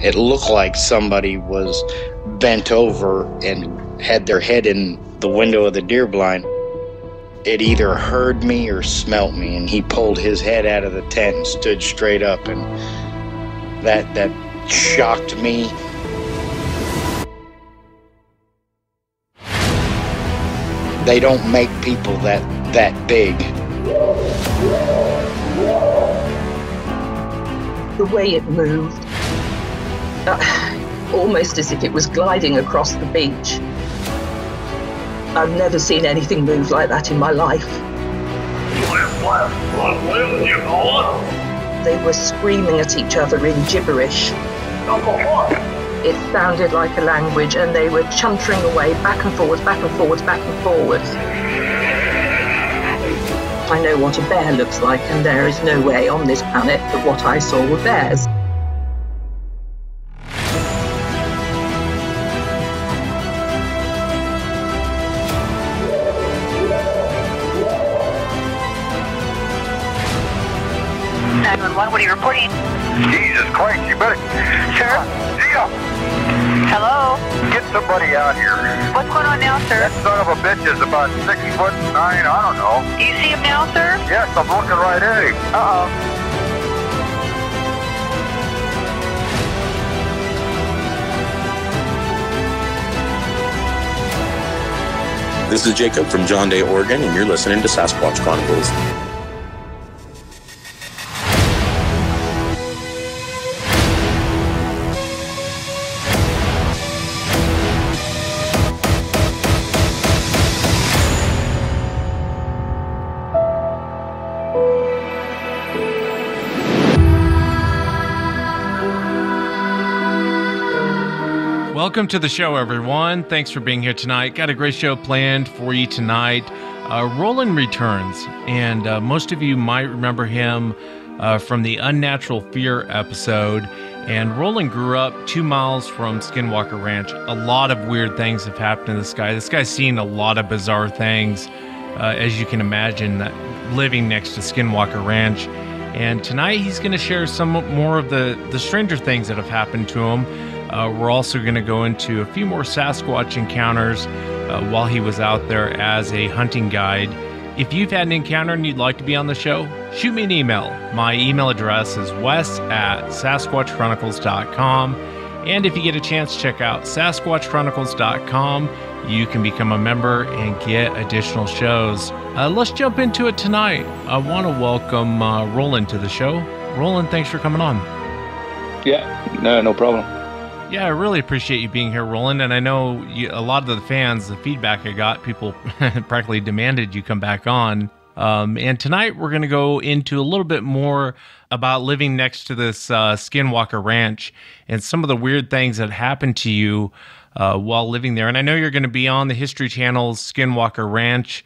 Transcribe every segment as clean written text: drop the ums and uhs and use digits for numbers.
It looked like somebody was bent over and had their head in the window of the deer blind. It either heard me or smelt me, and he pulled his head out of the tent and stood straight up, and that shocked me. They don't make people that big. The way it moved, almost as if it was gliding across the beach. I've never seen anything move like that in my life. They were screaming at each other in gibberish. It sounded like a language, and they were chuntering away back and forwards, back and forwards, back and forwards. I know what a bear looks like, and there is no way on this planet that what I saw were bears. What are you reporting? Jesus Christ, you better... Sir? Gia! Hello? Get somebody out here. What's going on now, sir? That son of a bitch is about 6'9", I don't know. Do you see him now, sir? Yes, I'm looking right at him. Uh-oh. This is Jacob from John Day, Oregon, and you're listening to Sasquatch Chronicles. Welcome to the show, everyone. Thanks for being here tonight. Got a great show planned for you tonight. Roland returns, and most of you might remember him from the Unnatural Fear episode. And Roland grew up 2 miles from Skinwalker Ranch. A lot of weird things have happened to this guy. This guy's seen a lot of bizarre things, as you can imagine, living next to Skinwalker Ranch. And tonight he's going to share some more of the stranger things that have happened to him. We're also going to go into a few more Sasquatch encounters while he was out there as a hunting guide. If you've had an encounter and you'd like to be on the show, shoot me an email. My email address is wes@sasquatchchronicles.com. And if you get a chance, check out sasquatchchronicles.com. You can become a member and get additional shows. Let's jump into it tonight. I want to welcome Roland to the show. Roland, thanks for coming on. Yeah, no problem. Yeah, I really appreciate you being here, Roland. And I know a lot of the fans, the feedback I got, people practically demanded you come back on. And tonight we're going to go into a little bit more about living next to this Skinwalker Ranch and some of the weird things that happened to you while living there. And I know you're going to be on the History Channel's Skinwalker Ranch.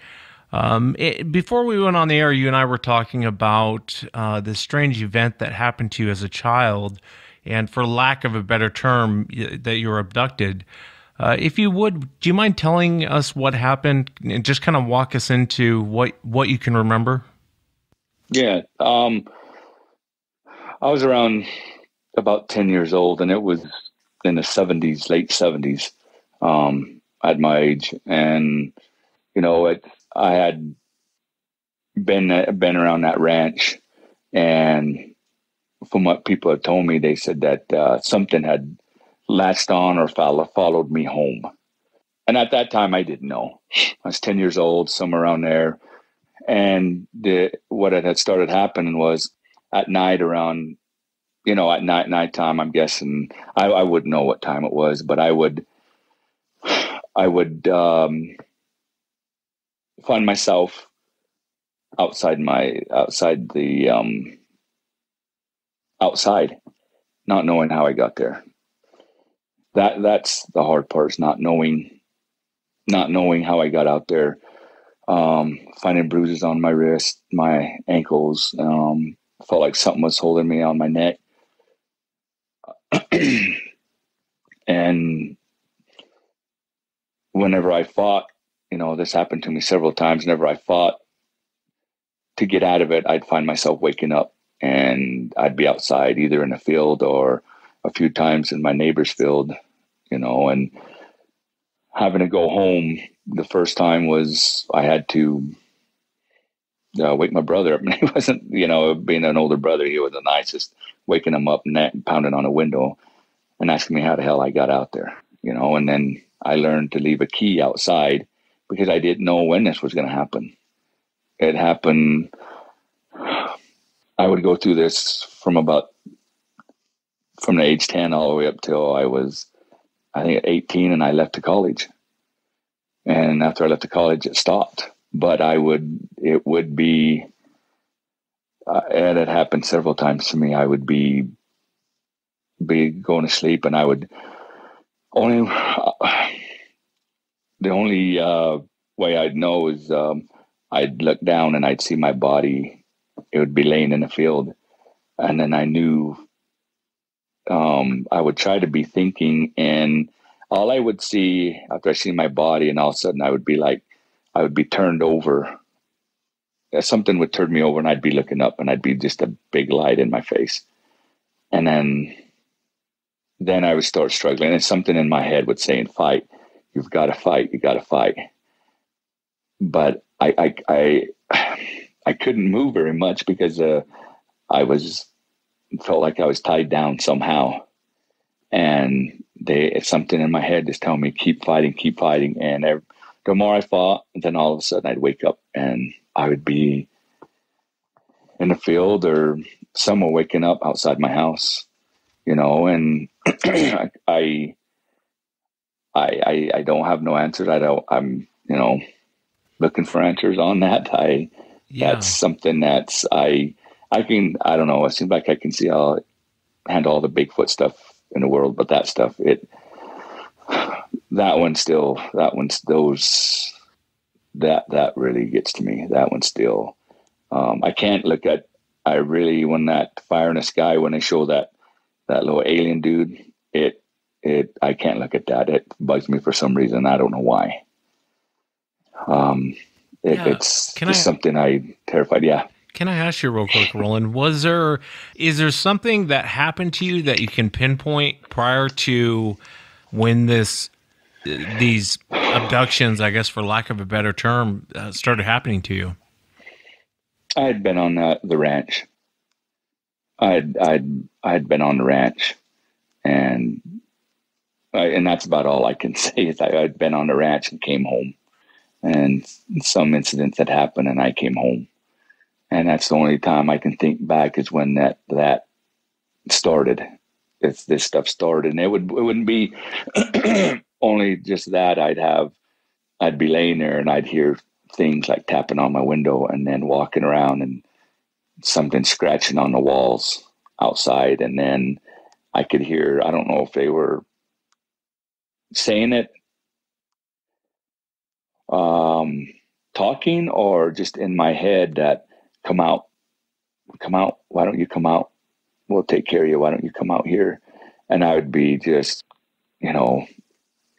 Before we went on the air, you and I were talking about this strange event that happened to you as a child, and for lack of a better term, that you were abducted. If you would, do you mind telling us what happened and just kind of walk us into what you can remember? Yeah. I was around about 10 years old, and it was in the 70s, late 70s, at my age. And, you know, I had been around that ranch, and from what people had told me, they said that something had latched on or followed me home. And at that time, I didn't know. I was 10 years old, somewhere around there. And what had started happening was at night around, at nighttime, I'm guessing, I wouldn't know what time it was, but I would find myself outside, not knowing how I got there. That's the hard part, is not knowing how I got out there. Finding bruises on my wrist, my ankles. Felt like something was holding me on my neck. And whenever I fought, this happened to me several times. Whenever I fought to get out of it, I'd find myself waking up, and I'd be outside, either in a field or a few times in my neighbor's field, and having to go home. The first time was I had to wake my brother up. And he wasn't, being an older brother, he was the nicest, waking him up and pounding on a window and asking me how the hell I got out there, and then I learned to leave a key outside because I didn't know when this was going to happen. It happened. I would go through this from the age 10 all the way up till I was, I think, 18, and I left to college. And after I left to college, it stopped. But it would be, and it happened several times to me. I would be going to sleep, and I would the only way I'd know is I'd look down and I'd see my body. It would be laying in a field. And then I knew I would try to be thinking, and all I would see after I see my body, and all of a sudden I would be turned over. Something would turn me over, and I'd be looking up, and I'd be just a big light in my face. And then I would start struggling, and something in my head would say, fight. You've got to fight. You got to fight. But I couldn't move very much because I felt like I was tied down somehow. And something in my head is telling me, keep fighting. And the more I fought, then all of a sudden I'd wake up and I would be in the field or somewhere waking up outside my house, and I don't have no answers. I'm looking for answers on that. That's something that's, I don't know. It seems like I can see handle all the Bigfoot stuff in the world, but that stuff, that really gets to me. That one still, I can't look at, when that fire in the sky, when they show that little alien dude, I can't look at that. It bugs me for some reason. I don't know why. It's just something I'm terrified. Yeah. Can I ask you real quick, Roland, is there something that happened to you that you can pinpoint prior to when these abductions, I guess, for lack of a better term, started happening to you? I had been on the ranch. I'd been on the ranch, and that's about all I can say is I'd been on the ranch and came home, and some incidents had happened, and I came home, and that's the only time I can think back is when that started. If this stuff started, and it wouldn't be only just that. I'd be laying there and I'd hear things like tapping on my window, and then walking around and something scratching on the walls outside. And then I could hear, I don't know if they were saying it, talking, or just in my head that, come out. Why don't you come out? We'll take care of you. Why don't you come out here? And I would be just, it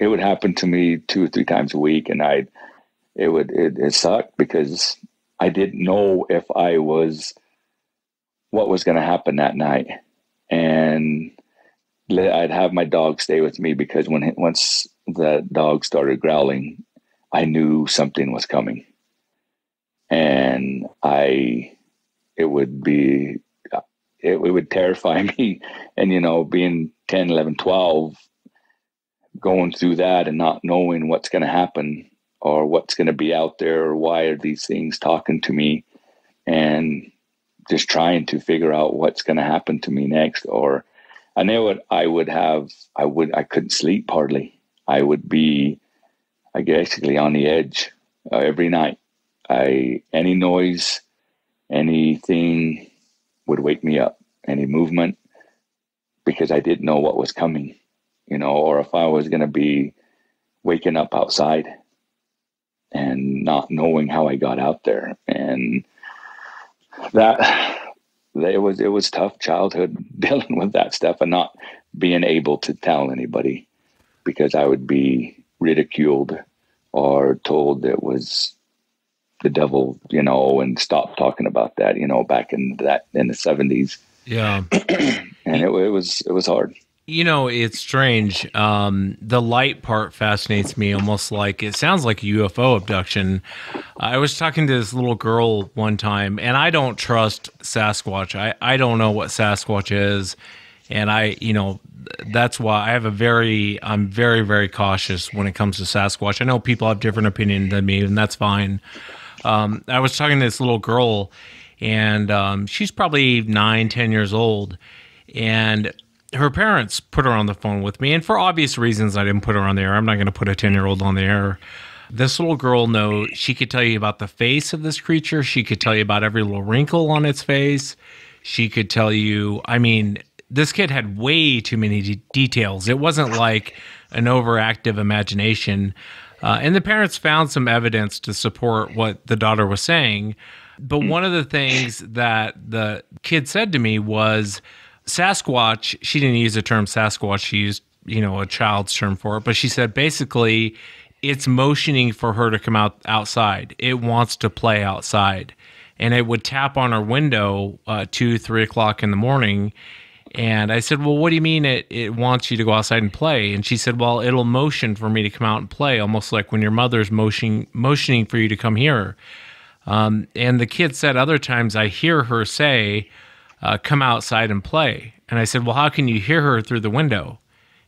would happen to me 2 or 3 times a week. And it sucked because I didn't know what was going to happen that night. And I'd have my dog stay with me because once the dog started growling, I knew something was coming. And it would terrify me. And, being 10, 11, 12, going through that and not knowing what's going to happen or what's going to be out there, or why are these things talking to me, and just trying to figure out what's going to happen to me next. Or I know I couldn't sleep hardly. I would be, basically on the edge every night. Any noise, anything would wake me up, any movement, because I didn't know what was coming, or if I was going to be waking up outside and not knowing how I got out there. And it was tough childhood dealing with that stuff and not being able to tell anybody, because I would be ridiculed or told it was the devil, and stop talking about that, back in the 70s. Yeah. And it was hard. It's strange. The light part fascinates me, almost like it sounds like a UFO abduction. I was talking to this little girl one time, and I don't trust Sasquatch. I don't know what Sasquatch is, and that's why I'm very, very cautious when it comes to Sasquatch. I know people have different opinions than me, and that's fine. I was talking to this little girl, and she's probably 9, 10 years old, and her parents put her on the phone with me, and for obvious reasons, I didn't put her on the air. I'm not going to put a 10-year-old on the air. This little girl knows, she could tell you about the face of this creature. She could tell you about every little wrinkle on its face. She could tell you, this kid had way too many details. It wasn't like an overactive imagination. And the parents found some evidence to support what the daughter was saying. But one of the things that the kid said to me was, Sasquatch, she didn't use the term Sasquatch, she used, a child's term for it, but she said basically it's motioning for her to come outside. It wants to play outside. And it would tap on her window 2, 3 o'clock in the morning. And I said, well, what do you mean it wants you to go outside and play? And she said, well, it'll motion for me to come out and play, almost like when your mother's motioning for you to come here. And the kid said other times I hear her say, come outside and play. And I said, well, how can you hear her through the window?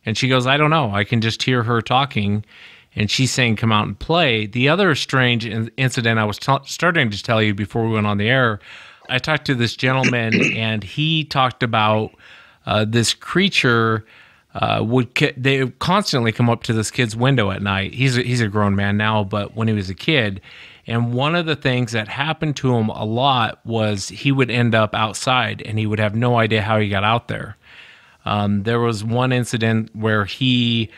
And she goes, I don't know. I can just hear her talking. And she's saying, come out and play. The other strange incident I was starting to tell you before we went on the air, I talked to this gentleman, and he talked about this creature they constantly come up to this kid's window at night. He's a grown man now, but when he was a kid, and one of the things that happened to him a lot was he would end up outside, and he would have no idea how he got out there. There was one incident where he's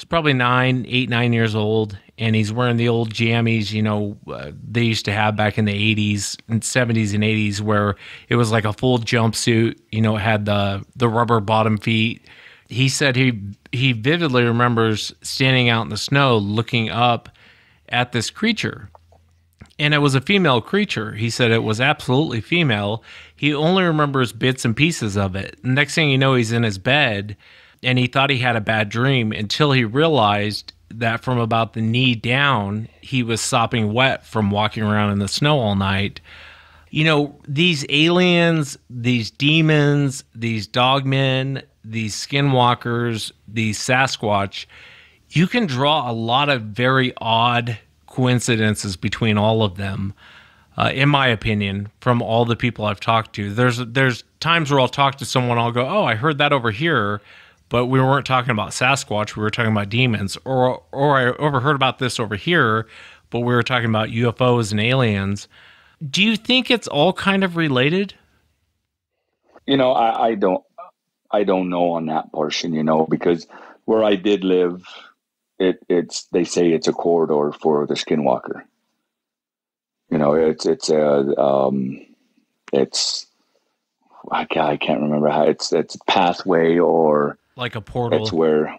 probably 9 years old, and he's wearing the old jammies, they used to have back in the 80s and 70s and 80s, where it was like a full jumpsuit, it had the rubber bottom feet. He said he vividly remembers standing out in the snow looking up at this creature. And it was a female creature. He said it was absolutely female. He only remembers bits and pieces of it. Next thing you know, he's in his bed, and he thought he had a bad dream until he realized that from about the knee down, he was sopping wet from walking around in the snow all night. These aliens, these demons, these dogmen, these skinwalkers, these Sasquatch, you can draw a lot of very odd coincidences between all of them, in my opinion, from all the people I've talked to. There's times where I'll talk to someone, I'll go, oh, I heard that over here, but we weren't talking about Sasquatch, we were talking about demons. Or I overheard about this over here, but we were talking about UFOs and aliens. Do you think it's all kind of related? I don't know on that portion, because where I did live, they say it's a corridor for the Skinwalker. I can't remember how it's a pathway or like a portal. It's where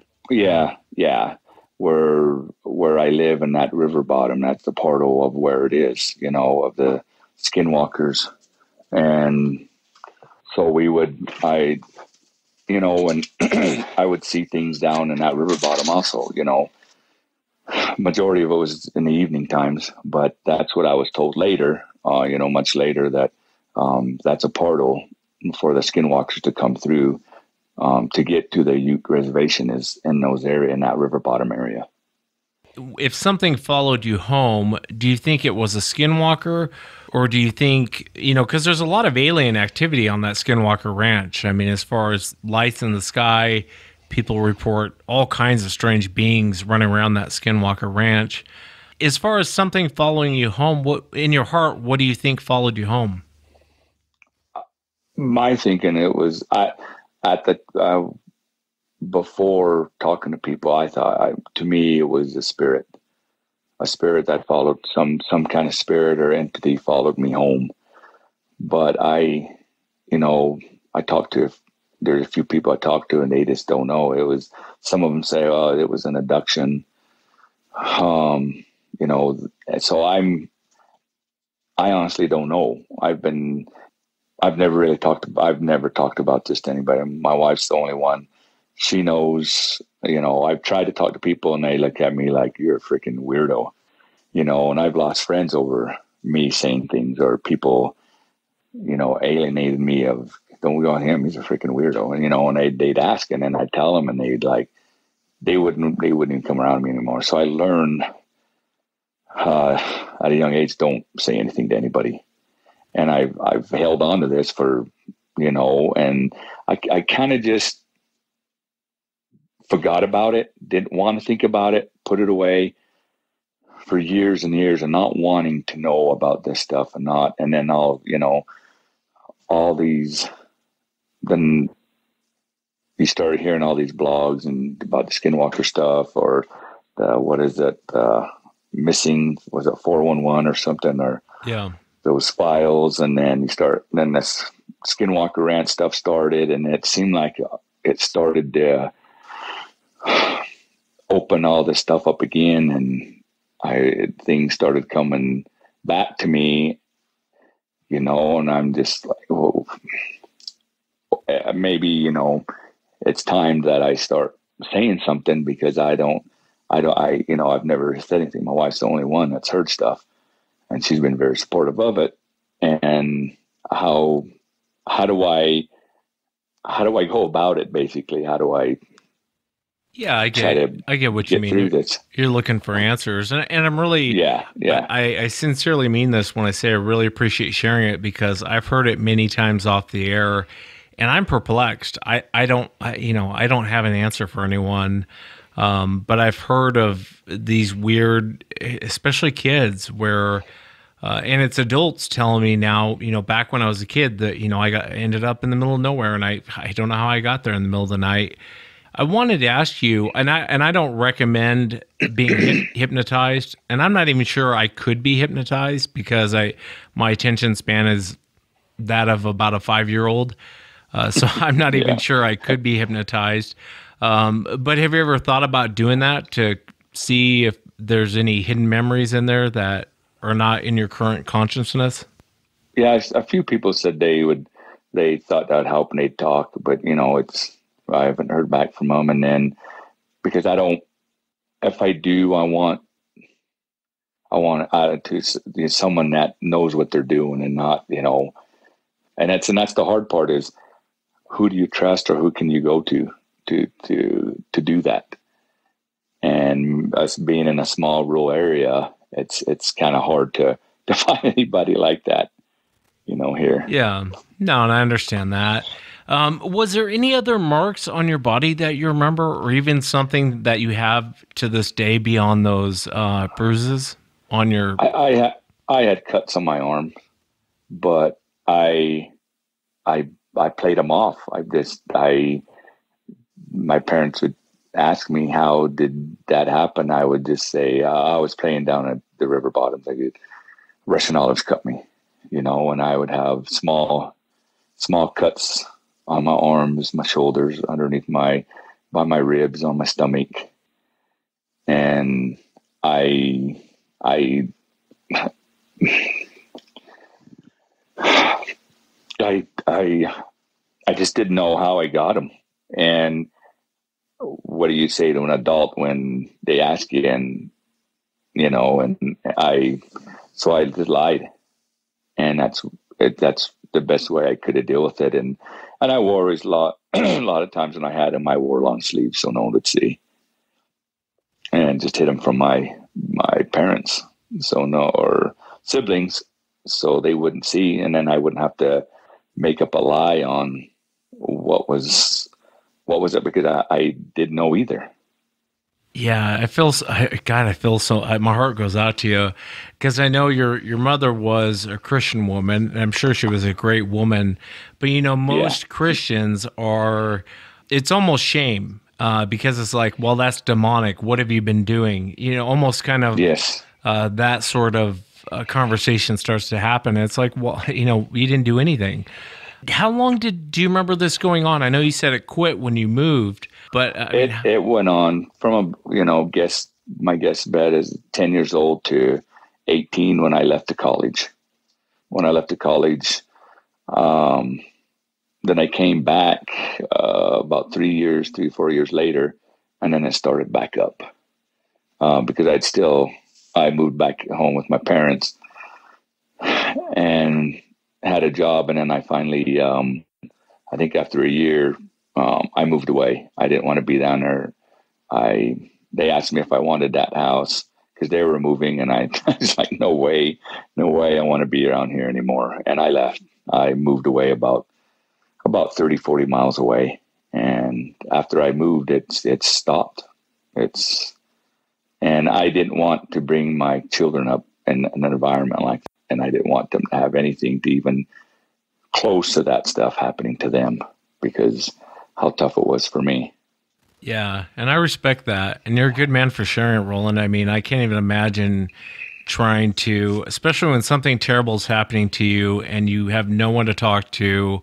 where I live in that river bottom. That's the portal of where it is, of the Skinwalkers. And so and I would see things down in that river bottom also, majority of it was in the evening times, but that's what I was told later, much later, that that's a portal for the Skinwalkers to come through, to get to the Ute reservation is in that river bottom area. If something followed you home, do you think it was a Skinwalker, or do you think, because there's a lot of alien activity on that Skinwalker Ranch. As far as lights in the sky, people report all kinds of strange beings running around that Skinwalker Ranch. As far as something following you home, what in your heart, what do you think followed you home? My thinking, it was before talking to people, I thought, to me, it was a spirit that followed, some kind of spirit or entity followed me home. But I talked to, there's a few people I talked to, and they just don't know. It was, some of them say, oh, it was an abduction. So I honestly don't know. I've never talked about this to anybody. My wife's the only one she knows, I've tried to talk to people and they look at me like you're a freaking weirdo, and I've lost friends over me saying things, or people, alienated me of, don't go on him, he's a freaking weirdo. And, they'd ask, and then I'd tell them, and they wouldn't even come around me anymore. So I learned at a young age, don't say anything to anybody. And I've held on to this for, and I kind of just forgot about it, didn't want to think about it, put it away for years and years, and not wanting to know about this stuff, and then all these, then you started hearing all these blogs and about the Skinwalker stuff, or what is it, missing, was it 411 or something, or Yeah. those files, and then this Skinwalker Ranch stuff started, and it seemed like it started to open all this stuff up again, and things started coming back to me, and I'm just like, well, maybe, it's time that I start saying something, because I've never said anything. My wife's the only one that's heard stuff, and she's been very supportive of it. And how do I go about it? Basically, how do I? Yeah, I get what you mean. You're looking for answers, and I'm really, yeah. I sincerely mean this when I say I really appreciate sharing it, because I've heard it many times off the air, and I'm perplexed. I don't have an answer for anyone, but I've heard of these weird, especially kids, where. And it's adults telling me now, back when I was a kid that, I ended up in the middle of nowhere, and I don't know how I got there in the middle of the night. I wanted to ask you, and I don't recommend being hypnotized, and I'm not even sure I could be hypnotized, because my attention span is that of about a 5-year-old. So I'm not even sure I could be hypnotized. But have you ever thought about doing that to see if there's any hidden memories in there that are not in your current consciousness? Yeah, a few people said they thought that'd help, and they'd talk, but I haven't heard back from them. And then, because if I do, I want to someone that knows what they're doing, and not, and that's the hard part, is who do you trust, or who can you go to do that? And us being in a small rural area, it's kind of hard to find anybody like that, here. Yeah, no, and I understand that. Was there any other marks on your body that you remember, or even something that you have to this day beyond those bruises on your? I had cuts on my arm, but I played them off. My parents would ask me, how did that happen? I would just say, I was playing down at the river bottoms. Russian olives cut me, and I would have small cuts on my arms, my shoulders, underneath by my ribs, on my stomach. And I just didn't know how I got them. And what do you say to an adult when they ask you? And so I just lied, and that's the best way I could have dealt with it. And I wore a lot of times when I had them, I wore long sleeves so no one would see, and just hid them from my parents, or siblings, so they wouldn't see, and then I wouldn't have to make up a lie on what was it, because I didn't know either. Yeah, I feel so, my heart goes out to you, because I know your mother was a Christian woman, and I'm sure she was a great woman, but most Christians it's almost shame, because it's like, well, that's demonic. What have you been doing? Almost kind of, that sort of conversation starts to happen. And it's like, well, you didn't do anything. How long do you remember this going on? I know you said it quit when you moved, but it went on from my guest bet is 10 years old to 18 when I left to college. When I left to college, then I came back about 3-4 years later, and then it started back up because I moved back home with my parents and had a job, and then I finally, I think after a year, I moved away. I didn't want to be down there. They asked me if I wanted that house because they were moving, and I was like, no way, I want to be around here anymore. And I left. I moved away about 30, 40 miles away. And after I moved, it stopped. And I didn't want to bring my children up in an environment like that. And I didn't want them to have anything to even close to that stuff happening to them because how tough it was for me. Yeah, and I respect that. And you're a good man for sharing it, Roland. I mean, I can't even imagine trying to, especially when something terrible is happening to you and you have no one to talk to,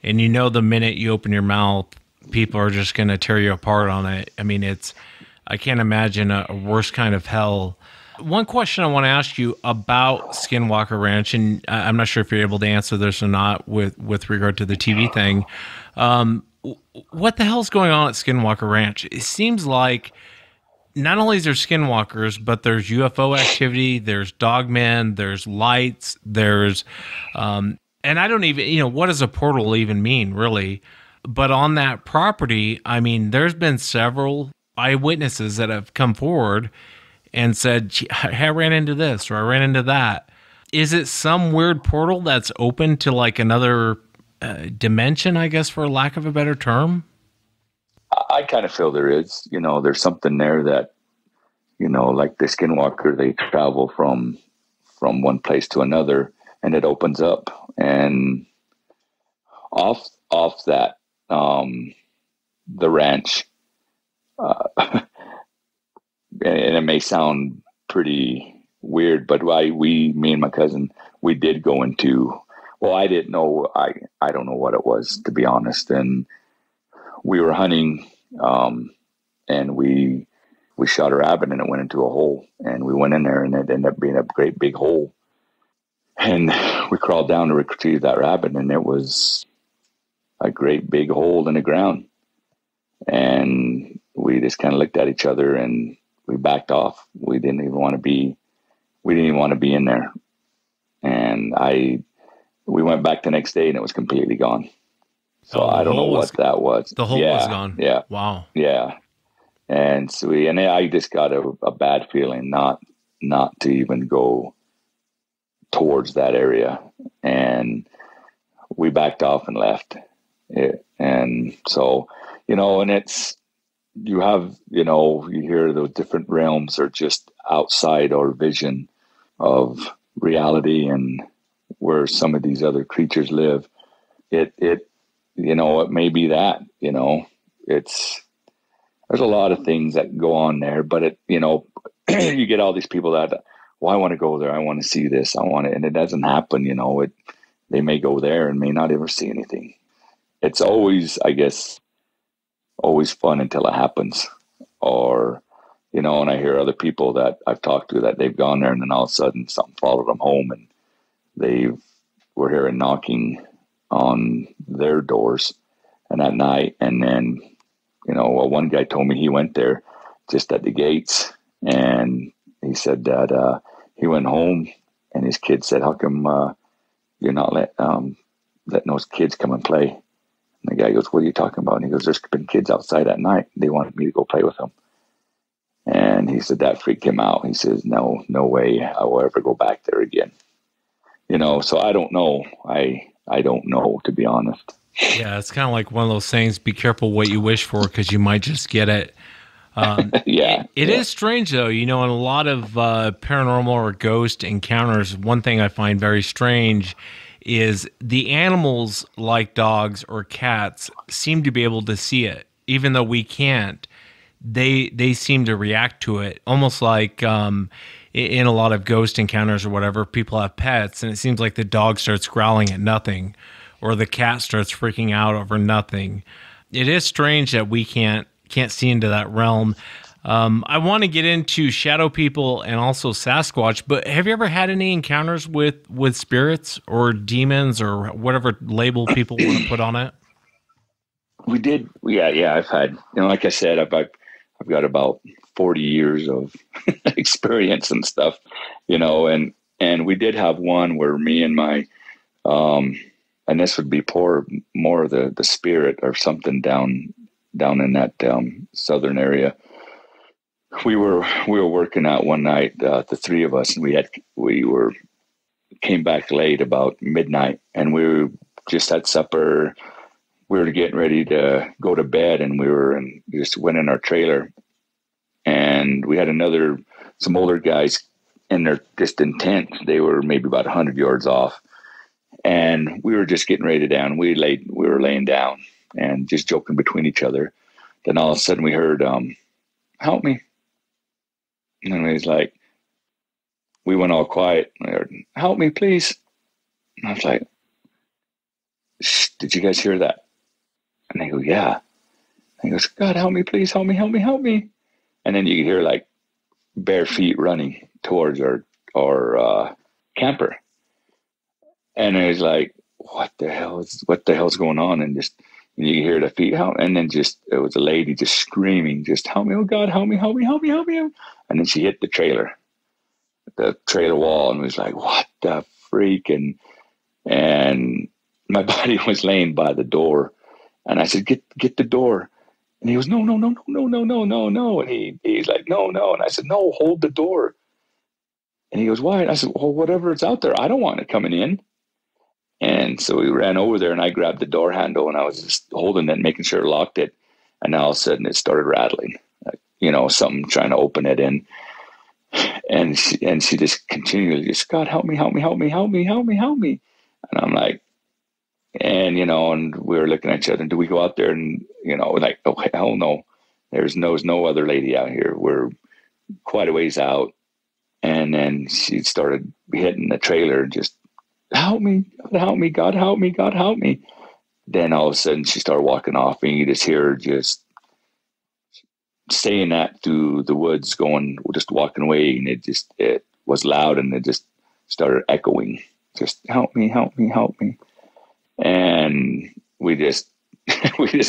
and you know the minute you open your mouth, people are just going to tear you apart on it. I mean, I can't imagine a worse kind of hell. One question I want to ask you about Skinwalker Ranch, and I'm not sure if you're able to answer this or not with regard to the TV thing. What the hell's going on at Skinwalker Ranch? It seems like not only is there skinwalkers, but there's UFO activity, there's dogmen, there's lights, there's, and I don't even, what does a portal even mean, really? But on that property, I mean, there's been several eyewitnesses that have come forward and said, I ran into this or I ran into that. Is it some weird portal that's open to like another dimension, I guess, for lack of a better term? I kind of feel there is, there's something there that, like the Skinwalker, they travel from one place to another and it opens up, and off that, the ranch, and it may sound pretty weird, but me and my cousin, we did go into, well, I didn't know, I don't know what it was, to be honest. And we were hunting, and we shot a rabbit and it went into a hole, and we went in there and it ended up being a great big hole. And we crawled down to retrieve that rabbit, and it was a great big hole in the ground. And we just kind of looked at each other and we backed off. We didn't even want to be in there. And we went back the next day and it was completely gone. So I don't know what that was. The hole was gone. Yeah. Wow. Yeah. And so I just got a bad feeling not to even go towards that area. And we backed off and left. And so, and it's, you hear those different realms are just outside our vision of reality and where some of these other creatures live. It may be that, there's a lot of things that go on there, but you get all these people that, well, I want to go there. I want to see this. I want it. And it doesn't happen. They may go there and may not ever see anything. It's always, I guess, always fun until it happens. Or, and I hear other people that I've talked to that they've gone there and then all of a sudden something followed them home and they were hearing knocking on their doors and at night. And then, one guy told me he went there just at the gates, and he said that he went home and his kid said, how come you're not letting those kids come and play? And the guy goes, what are you talking about? And he goes, there's been kids outside at night. They wanted me to go play with them. And he said that freaked him out. He says, no way I will ever go back there again. So I don't know. I don't know, to be honest. Yeah, it's kind of like one of those things, be careful what you wish for because you might just get it. Yeah. It is strange, though. In a lot of paranormal or ghost encounters, one thing I find very strange is the animals, like dogs or cats, seem to be able to see it, even though we can't. They seem to react to it, almost like in a lot of ghost encounters or whatever, people have pets, and it seems like the dog starts growling at nothing, or the cat starts freaking out over nothing. It is strange that we can't see into that realm. I want to get into shadow people and also Sasquatch, but have you ever had any encounters with spirits or demons or whatever label people want to put on it? We did. Yeah. I've had, like I said, I've got about 40 years of experience and stuff, and we did have one where me and my, and this would be more of the spirit or something down in that southern area. We were working out one night, the three of us, and we came back late about midnight, and we just had supper. We were getting ready to go to bed, and just went in our trailer, and we had some older guys in their distant tent. They were maybe about 100 yards off, and we were just getting ready to down. We were laying down and just joking between each other. Then all of a sudden we heard, "Help me!" And he's like, we went all quiet. I heard, "Help me, please!" And I was like, "Shh, did you guys hear that?" And they go, "Yeah." And he goes, "God, help me, please, help me, help me, help me." And then you could hear like bare feet running towards our camper. And it was like, what the hell's going on? And just, you hear the feet, and then it was a lady just screaming, just, "Help me, oh God, help me, help me, help me, help me." And then she hit the trailer wall, and was like, what the freak? And my buddy was laying by the door, and I said, get the door. And he goes, no. And he's like, no. And I said, no, hold the door. And he goes, why? And I said, well, whatever it's out there, I don't want it coming in. And so we ran over there, and I grabbed the door handle, and I was just holding it, making sure it locked it. And all of a sudden it started rattling, like, something trying to open it in. And she just continually just, "God, help me, help me, help me, help me, help me, help me." And I'm like, and we were looking at each other, and do we go out there? And, like, oh, hell no, there's no other lady out here. We're quite a ways out. And then she started hitting the trailer, just, "Help me, God, help me, God, help me, God, help me." Then all of a sudden she started walking off, and you just hear her just saying that through the woods, just walking away. And it was loud, and it just started echoing, just, "Help me, help me, help me." And we just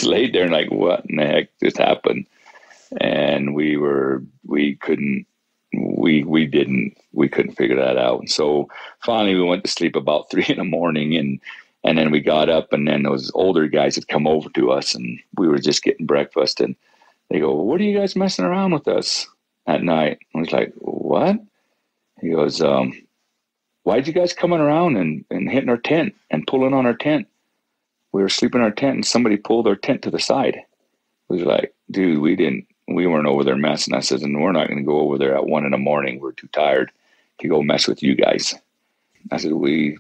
laid there and like, what in the heck just happened? And we couldn't figure that out. And so finally we went to sleep about 3 a.m. and then we got up, and then those older guys had come over to us, and we were just getting breakfast, and they go, "What are you guys messing around with us at night?" I was like, "What?" He goes, "Why'd you guys coming around and hitting our tent and pulling on our tent? We were sleeping in our tent, and somebody pulled our tent to the side." It was like, "Dude, we weren't over there messing." I said, "And we're not going to go over there at 1 a.m. We're too tired to go mess with you guys." I said, we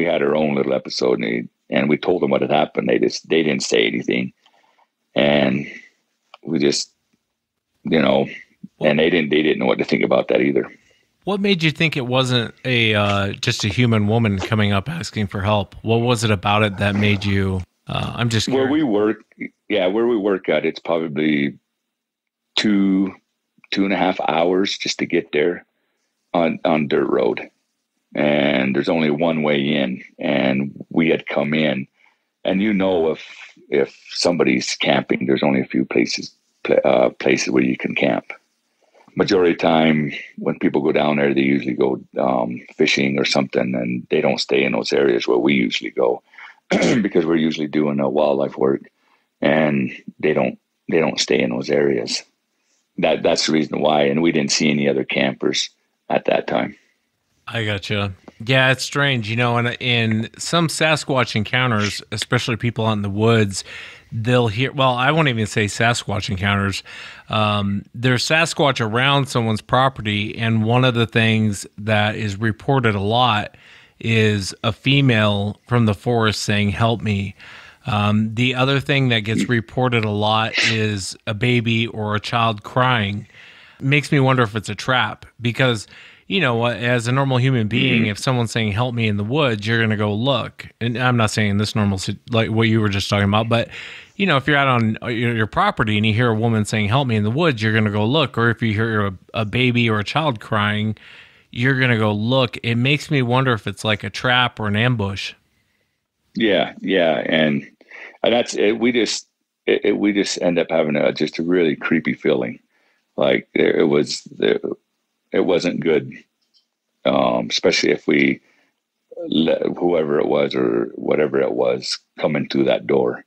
had our own little episode, and we told them what had happened. They didn't say anything. And we just, and they didn't know what to think about that either. What made you think it wasn't just a human woman coming up asking for help? What was it about it that made you? I'm just curious. Where we work at, it's probably 2.5 hours just to get there on dirt road, and there's only one way in. And we had come in, and if somebody's camping, there's only a few places where you can camp. Majority of the time when people go down there, they usually go fishing or something, and they don't stay in those areas where we usually go because we're usually doing wildlife work, and they don't stay in those areas. That's the reason why. And we didn't see any other campers at that time. I gotcha. Yeah, it's strange, and in some Sasquatch encounters, especially people out in the woods, they'll hear, well, I won't even say Sasquatch encounters. There's Sasquatch around someone's property, and one of the things that is reported a lot is a female from the forest saying, "Help me." The other thing that gets reported a lot is a baby or a child crying. It makes me wonder if it's a trap, because you know, as a normal human being, if someone's saying "help me" in the woods, you're going to go look. And I'm not saying this normal, like what you were just talking about, but you know, if you're out on your property and you hear a woman saying "help me" in the woods, you're going to go look. Or if you hear a baby or a child crying, you're going to go look. It makes me wonder if it's like a trap or an ambush. Yeah, yeah, and that's it. We just end up having just a really creepy feeling. Like it wasn't good, especially if we let whoever it was or whatever it was come into that door.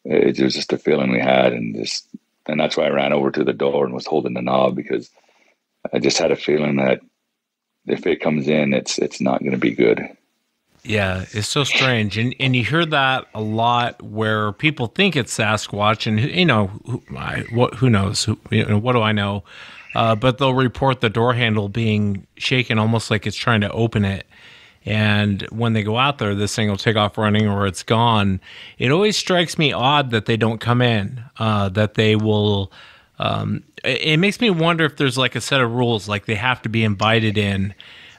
It was just a feeling we had, and that's why I ran over to the door and was holding the knob, because I just had a feeling that if it comes in, it's not going to be good. Yeah, it's so strange, and you hear that a lot where people think it's Sasquatch, and you know, who knows? What do I know? But they'll report the door handle being shaken, almost like it's trying to open it. And when they go out there, this thing will take off running or it's gone. It always strikes me odd that they don't come in. That they will. It makes me wonder if there's like a set of rules, like they have to be invited in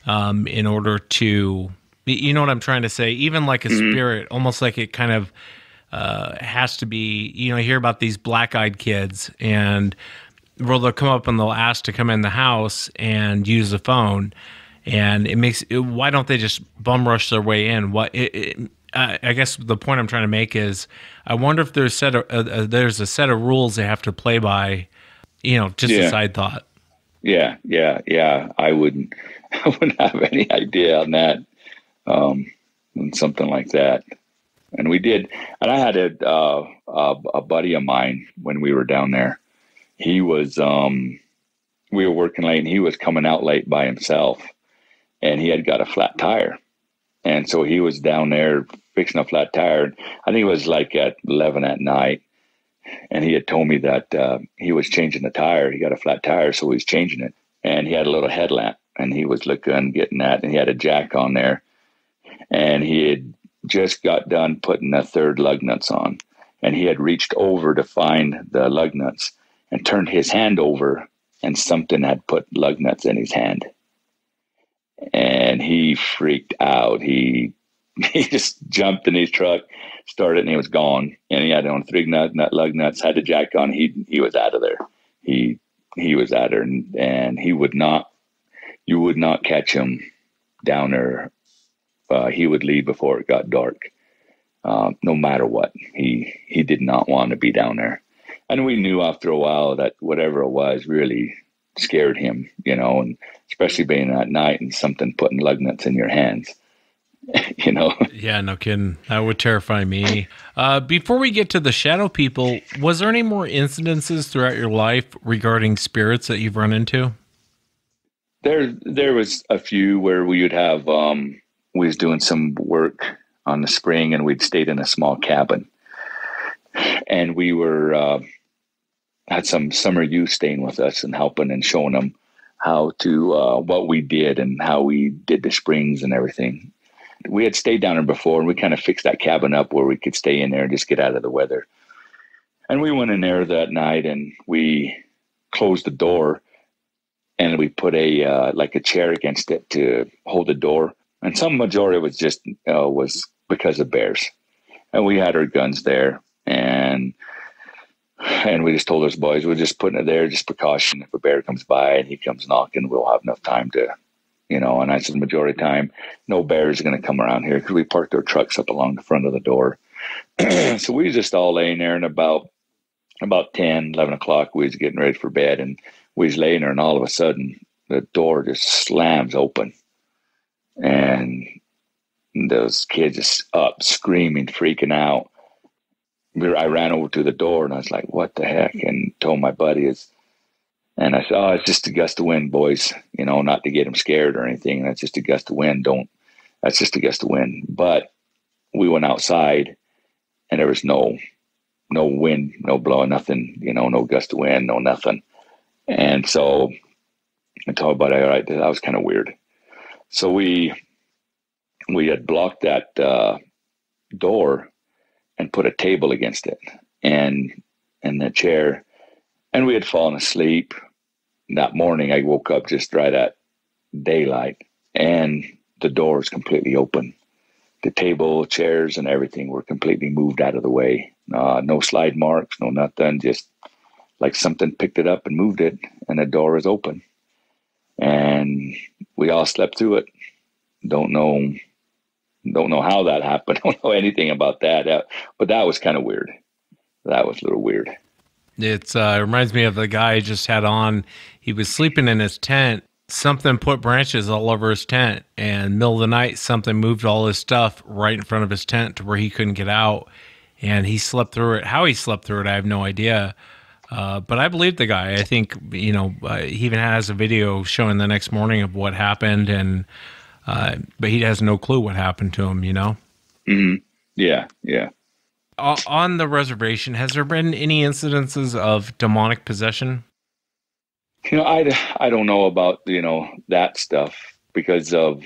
order to. You know what I'm trying to say? Even like a spirit, almost like it kind of has to be, you know, you hear about these black-eyed kids and well, they'll come up and they'll ask to come in the house and use the phone. And why don't they just bum rush their way in? I guess the point I'm trying to make is I wonder if there's a set of rules they have to play by, you know, just a side thought. Yeah. I wouldn't have any idea on that. And something like that. And we did, and I had a buddy of mine when we were down there. He was, we were working late and he was coming out late by himself, and he had got a flat tire. And so he was down there fixing a flat tire. I think it was like at 11 at night. And he had told me that, he was changing the tire. He got a flat tire, so he was changing it, and he had a little headlamp, and he was getting that, and he had a jack on there. And he had just got done putting the third lug nuts on, and he had reached over to find the lug nuts and turned his hand over, and something had put lug nuts in his hand. And he freaked out. He just jumped in his truck, started, and he was gone. And he had on three lug nuts, had the jack on. He was out of there. He was out there, and you would not catch him down there. He would leave before it got dark, no matter what. He did not want to be down there. And we knew after a while that whatever it was really scared him, you know, and especially being at night and something putting lug nuts in your hands, you know. Yeah, no kidding. That would terrify me. Before we get to the shadow people, was there any more incidences throughout your life regarding spirits that you've run into? There was a few where we would have, we was doing some work on the spring, and we'd stayed in a small cabin, and we were had some summer youth staying with us and helping and showing them how to what we did and how we did the springs and everything. We had stayed down there before, and we kind of fixed that cabin up where we could stay in there and just get out of the weather. And we went in there that night, and we closed the door, and we put like a chair against it to hold the door. And some majority was just was because of bears. And we had our guns there, and we just told those boys, we're just putting it there, just precaution. If a bear comes by and he comes knocking, we'll have enough time to, you know. And I said, the majority of the time, no bears are going to come around here, because we parked our trucks up along the front of the door. So we was just all laying there, and about 10, 11 o'clock, we was getting ready for bed, and we was laying there, and all of a sudden the door just slams open. And those kids just up screaming, freaking out. I ran over to the door, and I was like, what the heck? And told my buddies, and I said, oh, it's just a gust of wind, boys, you know, not to get them scared or anything. That's just a gust of wind. That's just a gust of wind. But we went outside, and there was no wind, no blowing, nothing, you know, no gust of wind, no nothing. And so I told my buddy, all right, that was kind of weird. So we had blocked that door and put a table against it and the chair, and we had fallen asleep. That morning I woke up just right at daylight, and the door is completely open. The table, chairs, and everything were completely moved out of the way. No slide marks, no nothing, just like something picked it up and moved it, and the door is open. And we all slept through it. Don't know how that happened. Don't know anything about that. But that was kind of weird. That was a little weird. It reminds me of the guy I just had on. He was sleeping in his tent. Something put branches all over his tent, and middle of the night, something moved all his stuff right in front of his tent to where he couldn't get out, and he slept through it. How he slept through it, I have no idea. But I believe the guy. I think, he even has a video showing the next morning of what happened, and but he has no clue what happened to him, Mm-hmm. Yeah. On the reservation, has there been any incidences of demonic possession? I don't know about, that stuff, because of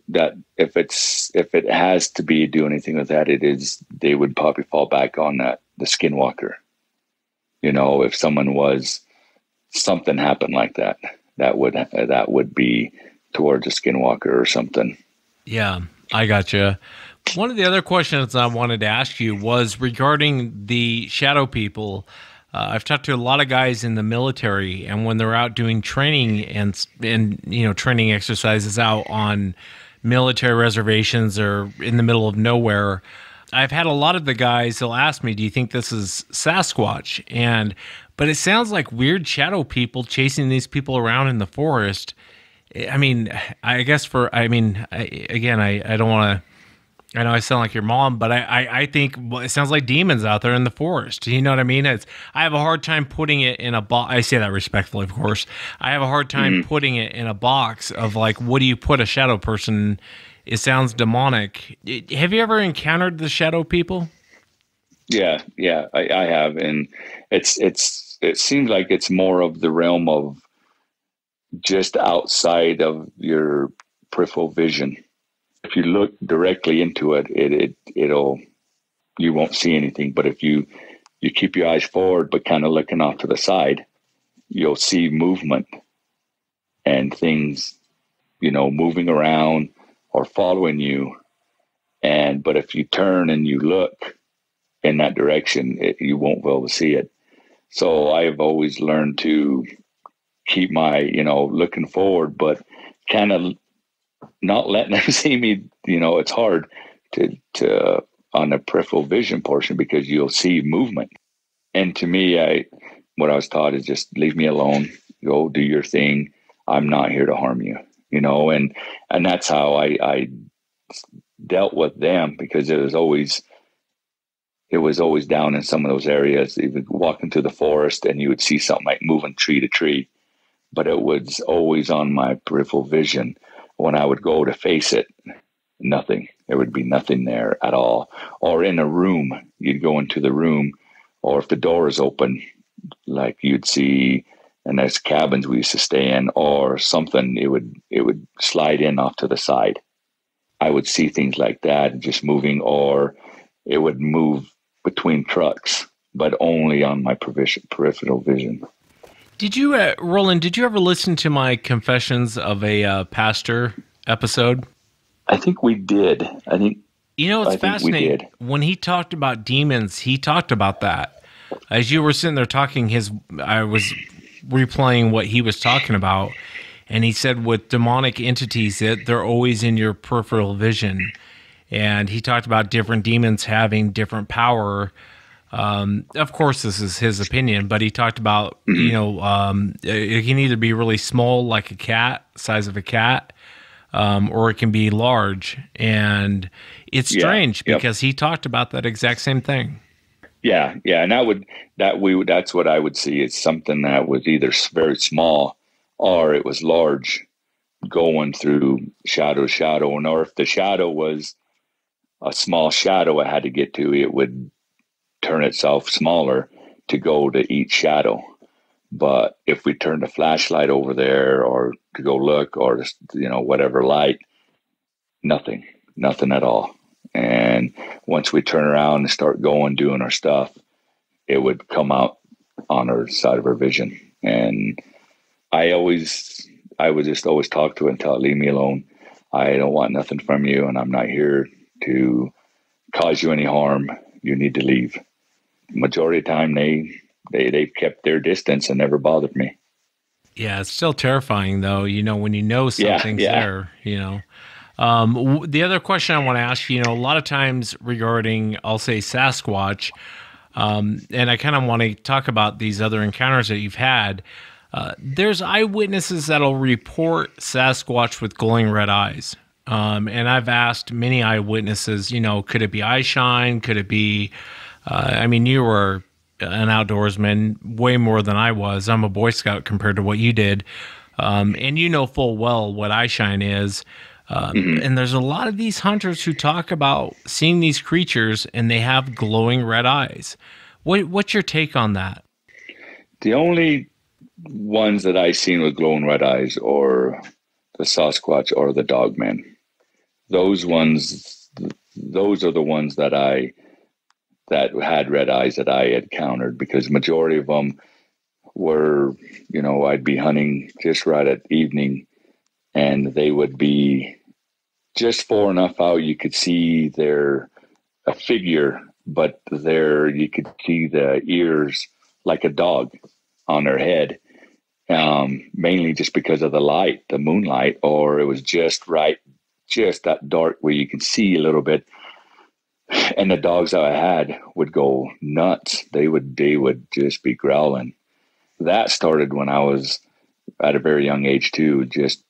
that. If it has to be do anything with that, they would probably fall back on the Skinwalker. If something happened like that, that would be towards a Skinwalker or something. Yeah, I gotcha. One of the other questions I wanted to ask you was regarding the shadow people. I've talked to a lot of guys in the military, and when they're out doing training and training exercises out on military reservations or in the middle of nowhere, I've had a lot of the guys, they'll ask me, do you think this is Sasquatch? But it sounds like weird shadow people chasing these people around in the forest. I mean, I guess I don't want to, I know I sound like your mom, but I think it sounds like demons out there in the forest. You know what I mean? I have a hard time putting it in a box. I say that respectfully, of course. I have a hard time putting it in a box of like, what do you put a shadow person? It sounds demonic. Have you ever encountered the shadow people? Yeah, I have, and it seems like it's more of the realm of just outside of your peripheral vision. If you look directly into it, you won't see anything. But if you keep your eyes forward, but kind of looking off to the side, you'll see movement and things, moving around or following you. But if you turn and you look in that direction, you won't be able to see it. So I've always learned to keep my, looking forward, but kind of not letting them see me. It's hard to on the peripheral vision portion, because you'll see movement. And to me, what I was taught is just leave me alone, go do your thing. I'm not here to harm you, and that's how I dealt with them, because it was always down in some of those areas. You would walk into the forest and you would see something like moving tree to tree, but it was always on my peripheral vision. When I would go to face it, nothing. There would be nothing there at all. Or in a room, you'd go into the room, or if the door is open, like you'd see, and there's cabins we used to stay in, or something, it would slide in off to the side. I would see things like that just moving, or it would move between trucks, but only on my peripheral vision. Did you, Roland, did you ever listen to my Confessions of a Pastor episode? I think we did. It's fascinating. When he talked about demons, he talked about that. As you were sitting there talking, I was replaying what he was talking about, and he said with demonic entities, they're always in your peripheral vision. And he talked about different demons having different power. Of course, this is his opinion, but he talked about, it can either be really small, like a cat, size of a cat, or it can be large. And it's strange because he talked about that exact same thing. Yeah. And that's what I would see. It's something that was either very small or it was large, going through shadow. Or if the shadow was a small shadow I had to get to, it would turn itself smaller to go to each shadow. But if we turned a flashlight over there or to go look, or just, whatever light, nothing at all. And once we turn around and start doing our stuff, it would come out on our side of our vision. And I I would just always talk to it and tell it, leave me alone. I don't want nothing from you, and I'm not here to cause you any harm. You need to leave. Majority of the time, they've kept their distance and never bothered me. Yeah, it's still terrifying, though, when you know something's there, The other question I want to ask you, a lot of times regarding, I'll say, Sasquatch, and I kind of want to talk about these other encounters that you've had. There's eyewitnesses that'll report Sasquatch with glowing red eyes. And I've asked many eyewitnesses, could it be eye shine? Could it be, you were an outdoorsman way more than I was. I'm a Boy Scout compared to what you did. And you know full well what eye shine is. And there's a lot of these hunters who talk about seeing these creatures and they have glowing red eyes. What's your take on that? The only ones that I've seen with glowing red eyes are the Sasquatch or the Dogmen. Those are the ones that had red eyes that I had encountered, because majority of them were, I'd be hunting just right at evening and they would be just far enough out you could see a figure, but you could see the ears like a dog on their head, mainly just because of the moonlight, or it was just that dark where you can see a little bit. And the dogs that I had would go nuts. They would just be growling. That started when I was at a very young age too, just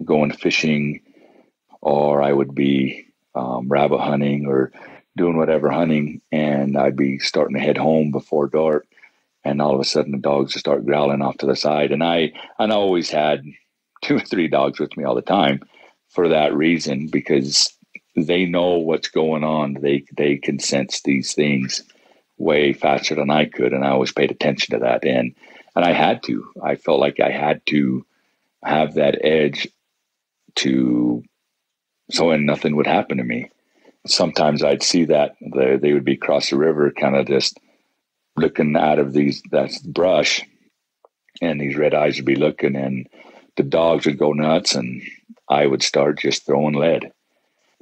going fishing, or I would be rabbit hunting or doing whatever hunting, and I'd be starting to head home before dark, and all of a sudden the dogs would start growling off to the side. And I always had 2 or 3 dogs with me all the time for that reason, because they know what's going on. They can sense these things way faster than I could, and I always paid attention to that. And I had to. I felt like I had to have that edge so nothing would happen to me. Sometimes I'd see that they would be across the river, kind of just looking out of that brush, and these red eyes would be looking, and the dogs would go nuts, and I would start just throwing lead.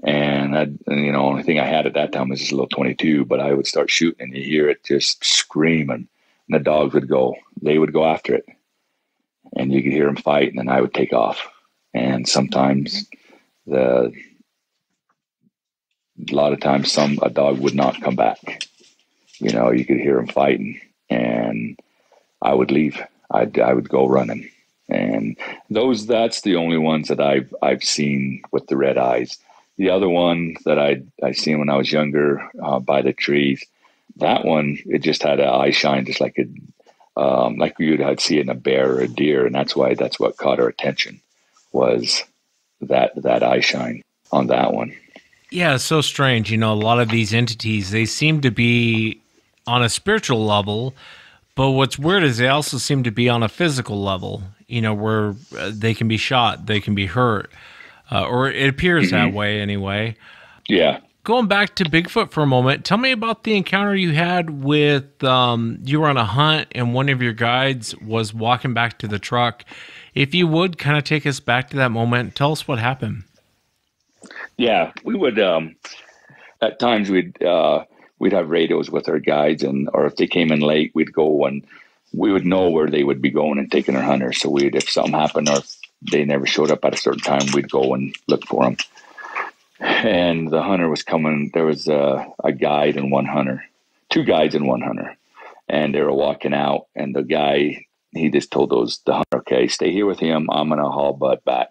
And the only thing I had at that time was just a little 22, but I would start shooting, and you hear it just screaming, and the dogs would go after it, and you could hear them fighting, and I would take off. And sometimes a lot of times a dog would not come back. You could hear them fighting, and I would leave. I would go running. And that's the only ones that I've seen with the red eyes. The other one that I seen when I was younger, by the trees, that one, it just had an eye shine, just like I'd see in a bear or a deer. And that's what caught our attention, was that eye shine on that one. Yeah, it's so strange. A lot of these entities, they seem to be on a spiritual level, but what's weird is they also seem to be on a physical level, where they can be shot, they can be hurt, or it appears that way anyway. Yeah. Going back to Bigfoot for a moment, tell me about the encounter you had with, you were on a hunt and one of your guides was walking back to the truck. If you would kind of take us back to that moment, tell us what happened. Yeah, we would, at times we'd have radios with our guides, or if they came in late, we'd go and we would know where they would be going and taking their hunters. So if something happened or if they never showed up at a certain time, we'd go and look for them. And the hunter was coming. There was a guide and one hunter, 2 guides and 1 hunter, and they were walking out. And the guy, he just told the hunter, "Okay, stay here with him. I'm gonna haul Bud back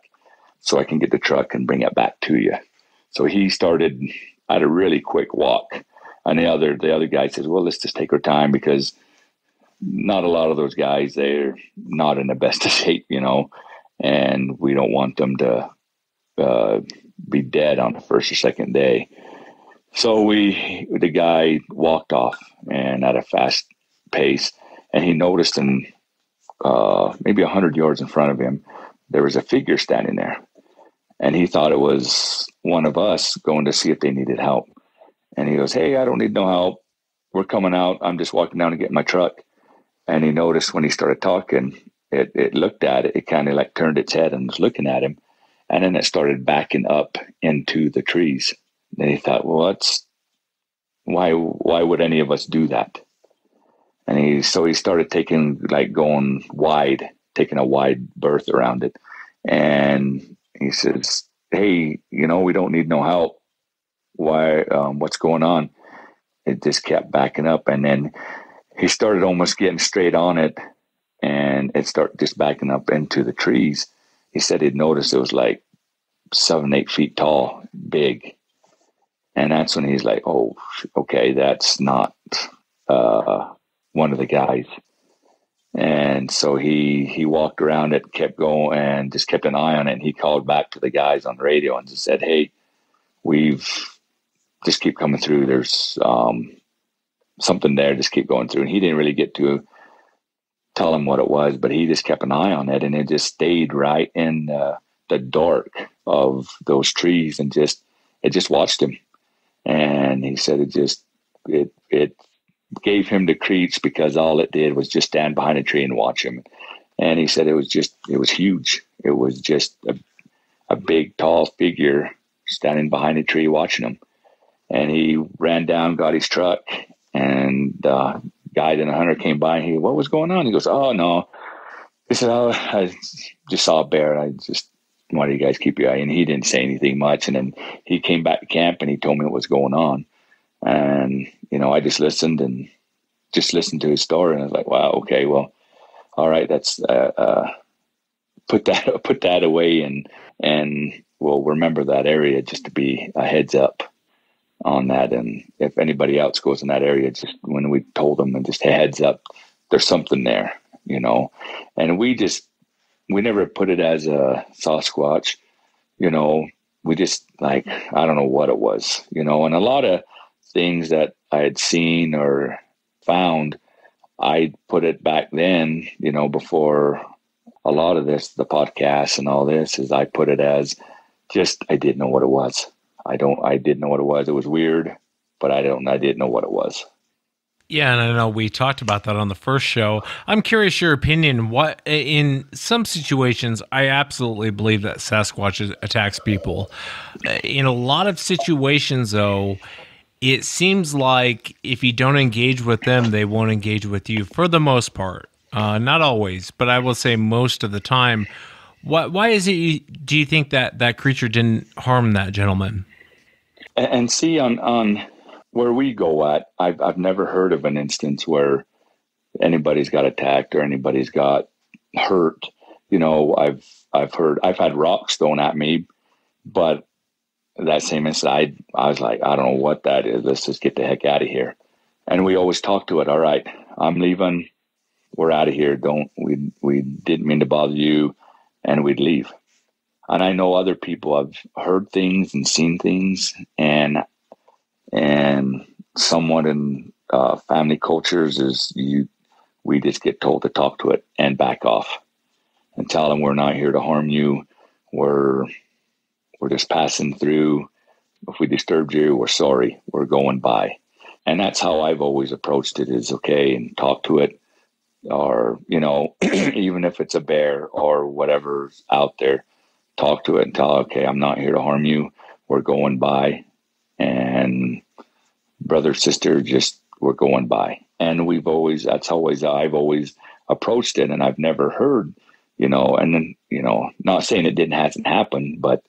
so I can get the truck and bring it back to you." So he started at a really quick walk, and the other guy says, "Well, let's just take our time, because not a lot of those guys, they're not in the best of shape, and we don't want them to be dead on the first or second day." So the guy walked off, and at a fast pace, and he noticed in maybe 100 yards in front of him, there was a figure standing there, and he thought it was one of us going to see if they needed help. And he goes, "Hey, I don't need no help. We're coming out. I'm just walking down to get my truck." And he noticed when he started talking, it looked at it. It kind of like turned its head and was looking at him. And then it started backing up into the trees. And he thought, well, why would any of us do that? And he started going wide, taking a wide berth around it. And he says, hey, we don't need no help. Why, what's going on? It just kept backing up. And then he started almost getting straight on it, and it started just backing up into the trees. He said he'd noticed it was like 7-8 feet tall, big. And that's when he's like, oh, okay, that's not one of the guys. And so he walked around it, kept going, and just kept an eye on it. And he called back to the guys on the radio and just said, hey, we've just keep coming through. There's something there, just keep going through. And he didn't really get to tell him what it was, but he just kept an eye on it, and it just stayed right in the dark of those trees, and it just watched him. And he said it gave him the creeps, because all it did was just stand behind a tree and watch him. And he said it was huge. It was just a big, tall figure standing behind a tree watching him. And he ran down, got his truck, and the guide and the hunter came by, and what was going on? He goes, oh, no. He said, oh, I just saw a bear. I just wanted you guys keep your eye. And he didn't say anything much. And then he came back to camp, and he told me what was going on. And, I just listened to his story. And I was like, wow, okay, well, all right, that's put that away, and we'll remember that area, just to be a heads up on that. And if anybody else goes in that area, just when we told them, and just a heads up, there's something there, and we never put it as a Sasquatch, we just I don't know what it was, and a lot of things that I had seen or found, I put it back then, before a lot of this, the podcast and all this, is I put it as just, I didn't know what it was. I didn't know what it was. It was weird, but I didn't know what it was. Yeah, and I know we talked about that on the first show. I'm curious your opinion. What, in some situations, I absolutely believe that Sasquatch attacks people. In a lot of situations, though, it seems like if you don't engage with them, they won't engage with you, for the most part. Not always, but I will say most of the time. Why is it? Do you think that creature didn't harm that gentleman? And see, on where we go at, I've never heard of an instance where anybody's got attacked or anybody's got hurt. I've had rocks thrown at me, but that same inside, I was like, I don't know what that is. Let's just get the heck out of here. And we always talk to it. All right, I'm leaving. We're out of here. We didn't mean to bother you, and we'd leave. And I know other people have heard things and seen things, and somewhat in family cultures we just get told to talk to it and back off and tell them we're not here to harm you. We're just passing through. If we disturbed you, we're sorry. We're going by. And that's how I've always approached it, is okay, and talk to it. Or, even if it's a bear or whatever's out there, talk to it and tell, okay, I'm not here to harm you. We're going by. And brother, sister, we're going by. And I've always approached it, and I've never heard, and then, not saying hasn't happened, but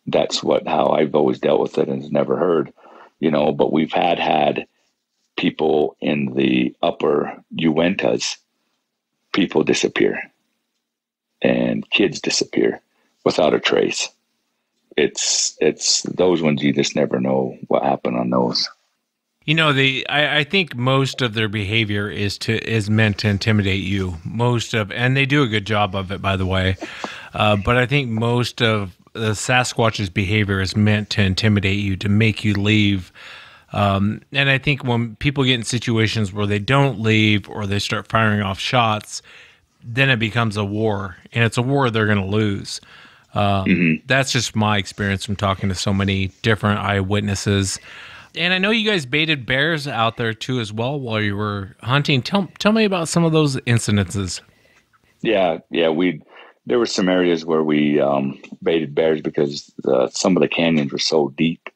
that's how I've always dealt with it, and has never heard, but we've had people in the upper Uintas, people disappear and kids disappear without a trace. It's those ones, you just never know what happened on those. I think most of their behavior is meant to intimidate you. And they do a good job of it, by the way. But I think most of the Sasquatch's behavior is meant to intimidate you, to make you leave. And I think when people get in situations where they don't leave, or they start firing off shots, then it becomes a war, and it's a war they're going to lose. That's just my experience from talking to so many different eyewitnesses. And I know you guys baited bears out there too as well while you were hunting. Tell me about some of those incidences. Yeah. There were some areas where we baited bears because some of the canyons were so deep.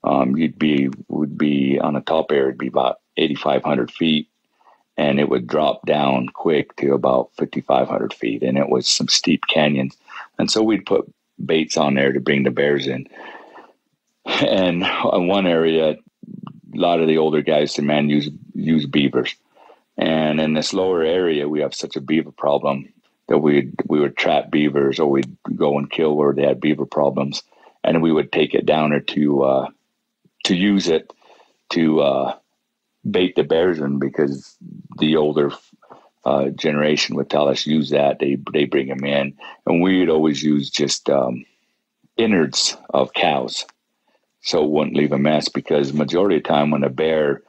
Would be on the top area, it'd be about 8,500 feet, and it would drop down quick to about 5,500 feet, and it was some steep canyons. And so we'd put baits on there to bring the bears in. And on one area, a lot of the older guys said, man, use beavers. And in this lower area, we have such a beaver problem that we would trap beavers, or we'd go and kill where they had beaver problems, and we would take it down there to use it to bait the bears in, because the older generation would tell us use that. They bring them in, and we'd always use just innards of cows, so it wouldn't leave a mess. Because majority of the time when a bear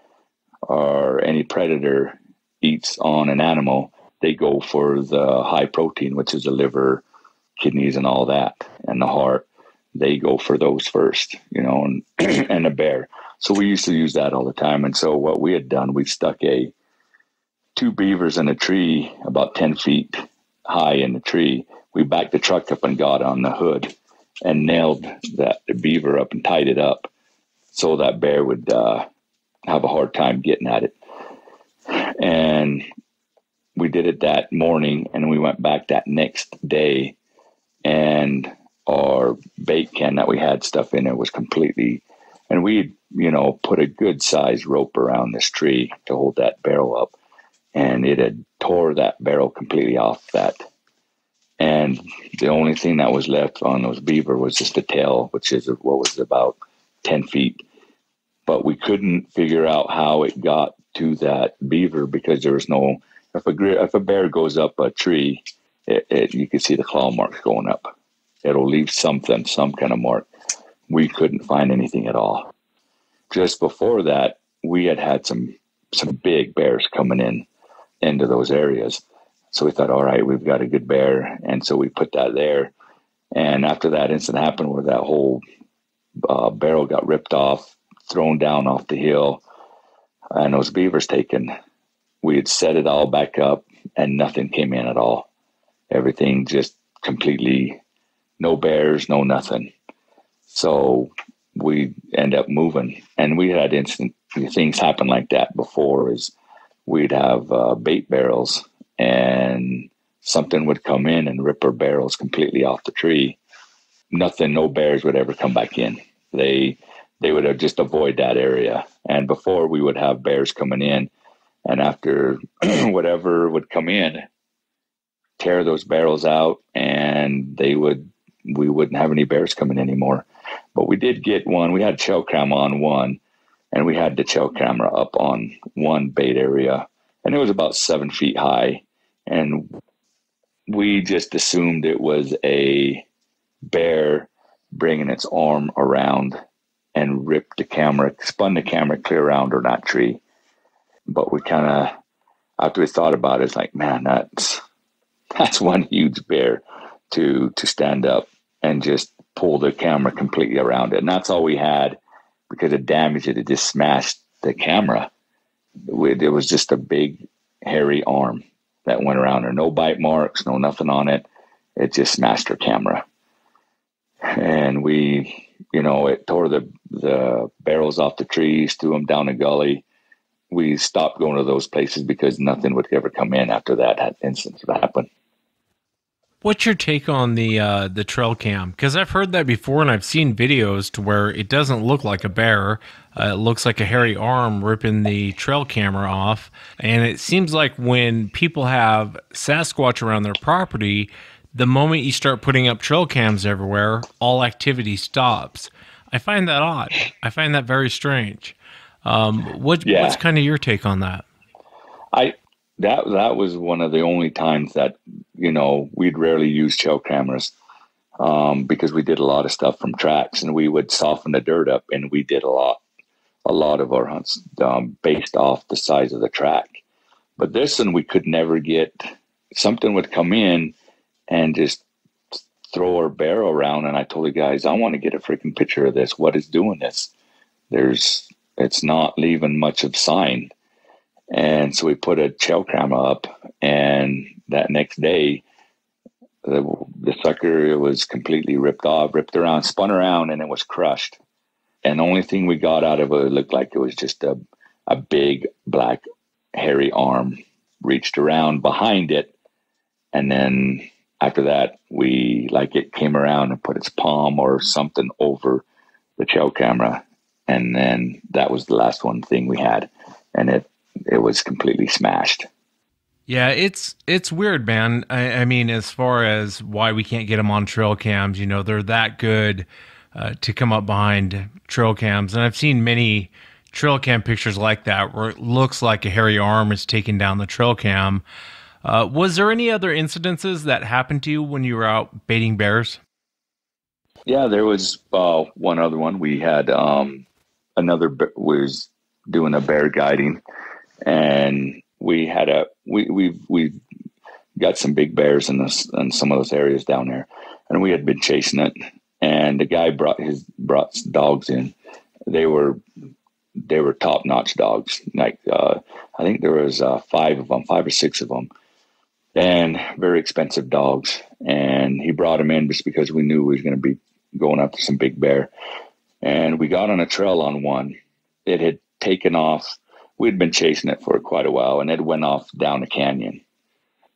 or any predator eats on an animal, they go for the high protein, which is the liver, kidneys, and all that, and the heart. They go for those first, and and a bear. So we used to use that all the time. And so what we had done, we stuck two beavers in a tree about 10 feet high in the tree. We backed the truck up and got on the hood and nailed the beaver up and tied it up so that bear would have a hard time getting at it. And we did it that morning, and we went back that next day, and our bait can that we had stuff in it was completely, and we put a good size rope around this tree to hold that barrel up, and it had tore that barrel completely off that. And the only thing that was left on those beaver was just the tail, which is what was about 10 feet. But we couldn't figure out how it got to that beaver, because there was no, if a bear goes up a tree, you can see the claw marks going up. It'll leave some kind of mark. We couldn't find anything at all. Just before that, we had some big bears coming into those areas. So we thought, all right, we've got a good bear. And so we put that there. And after that incident happened, where that whole barrel got ripped off, thrown down off the hill, and those beavers taken, we had set it all back up, and nothing came in at all. Everything just completely, no bears, no nothing. So we end up moving, and we had instant things happen like that before. Is we'd have bait barrels, and something would come in and rip our barrels completely off the tree. Nothing, no bears would ever come back in. They would have just avoid that area. And before, we would have bears coming in, and after whatever would come in, tear those barrels out, and we wouldn't have any bears coming in anymore. But we did get one. We had trail cam on one, and we had the trail camera up on one bait area, and it was about 7 feet high. And we just assumed it was a bear bringing its arm around and ripped the camera, spun the camera clear around or that tree. But we kind of, after we thought about it, it's like, man, that's one huge bear to stand up and just pull the camera completely around it. And that's all we had, because it damaged it. It just smashed the camera. It was just a big, hairy arm that went around there. No bite marks, no nothing on it. It just smashed our camera. And we, it tore the barrels off the trees, threw them down a gully. We stopped going to those places because nothing would ever come in after that incident happened. What's your take on the trail cam? Because I've heard that before, and I've seen videos to where it doesn't look like a bear. It looks like a hairy arm ripping the trail camera off. And it seems like when people have Sasquatch around their property, the moment you start putting up trail cams everywhere, all activity stops. I find that odd. I find that very strange. What's kind of your take on that? That was one of the only times that, we'd rarely use trail cameras, because we did a lot of stuff from tracks, and we would soften the dirt up, and we did a lot of our hunts based off the size of the track. But this one, we could never get, something would come in and just throw our barrel around. And I told the guys, I want to get a freaking picture of this. What is doing this? It's not leaving much of sign. And so we put a trail camera up, and that next day, the sucker was completely ripped around, spun around, and it was crushed. And the only thing we got out of it looked like it was just a big black hairy arm reached around behind it. And then after that, it came around and put its palm or something over the trail camera. And then that was the last one thing we had. And it was completely smashed. Yeah, it's weird, man. I mean, as far as why we can't get them on trail cams, they're that good to come up behind trail cams. And I've seen many trail cam pictures like that where it looks like a hairy arm is taking down the trail cam. Was there any other incidences that happened to you when you were out baiting bears? Yeah, there was one other one. We had was doing a bear guiding, and we've got some big bears in some of those areas down there, and we had been chasing it. And the guy brought dogs in. They were top notch dogs. Like I think there was 5 or 6 of them, and very expensive dogs. And he brought them in just because we knew we was going to be going after some big bear. And we got on a trail on one. It had taken off. We'd been chasing it for quite a while, and it went off down a canyon.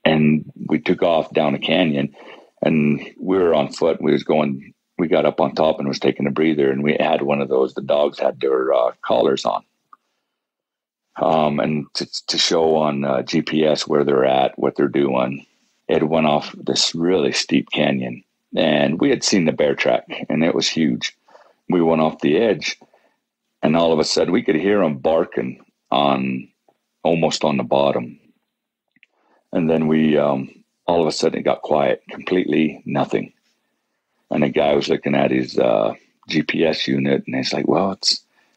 And we took off down a canyon, and we were on foot. We got up on top and was taking a breather, and we had one of those. The dogs had their collars on, and to show on GPS where they're at, what they're doing. It went off this really steep canyon, and we had seen the bear track, and it was huge. We went off the edge, and all of a sudden we could hear them barking almost on the bottom. And then we, all of a sudden it got quiet, completely nothing. And the guy was looking at his GPS unit, and it's like, well,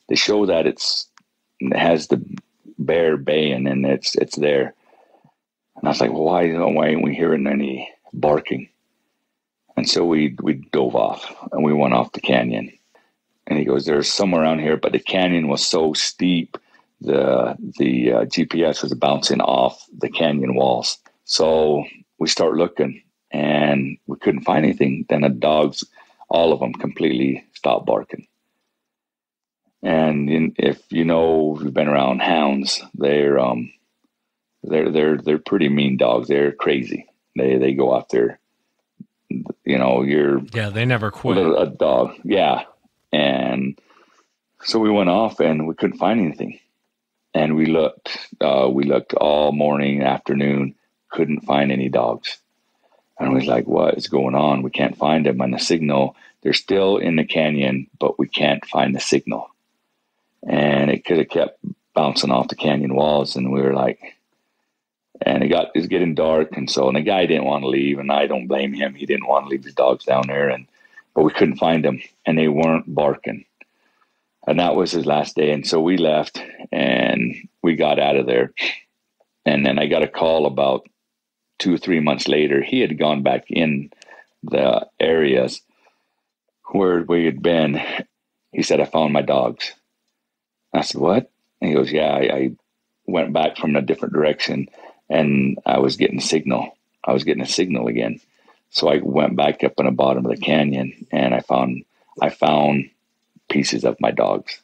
they show that it has the bear baying, and it's there. And I was like, well, why ain't we hearing any barking? And so we dove off, and we went off the canyon. And he goes, there's somewhere around here, but the canyon was so steep, the GPS was bouncing off the canyon walls. So we start looking, and we couldn't find anything. Then the dogs, all of them, completely stopped barking. And if you've been around hounds, they're pretty mean dogs. They're crazy. They go after, they never quit. A dog, yeah. And so we went off, and we couldn't find anything. And we looked all morning, afternoon, couldn't find any dogs. And we was like, what is going on? We can't find them. And the signal, they're still in the canyon, but we can't find the signal. And it could have kept bouncing off the canyon walls. And we were like, and it was getting dark. And the guy didn't want to leave, and I don't blame him. He didn't want to leave his dogs down there. But we couldn't find them, and they weren't barking. And that was his last day. And so we left, and we got out of there. And then I got a call about 2 or 3 months later. He had gone back in the areas where we had been. He said, I found my dogs. I said, what? And he goes, yeah, I went back from a different direction, and I was getting a signal. I was getting a signal again. So I went back up in the bottom of the canyon, and I found pieces of my dogs.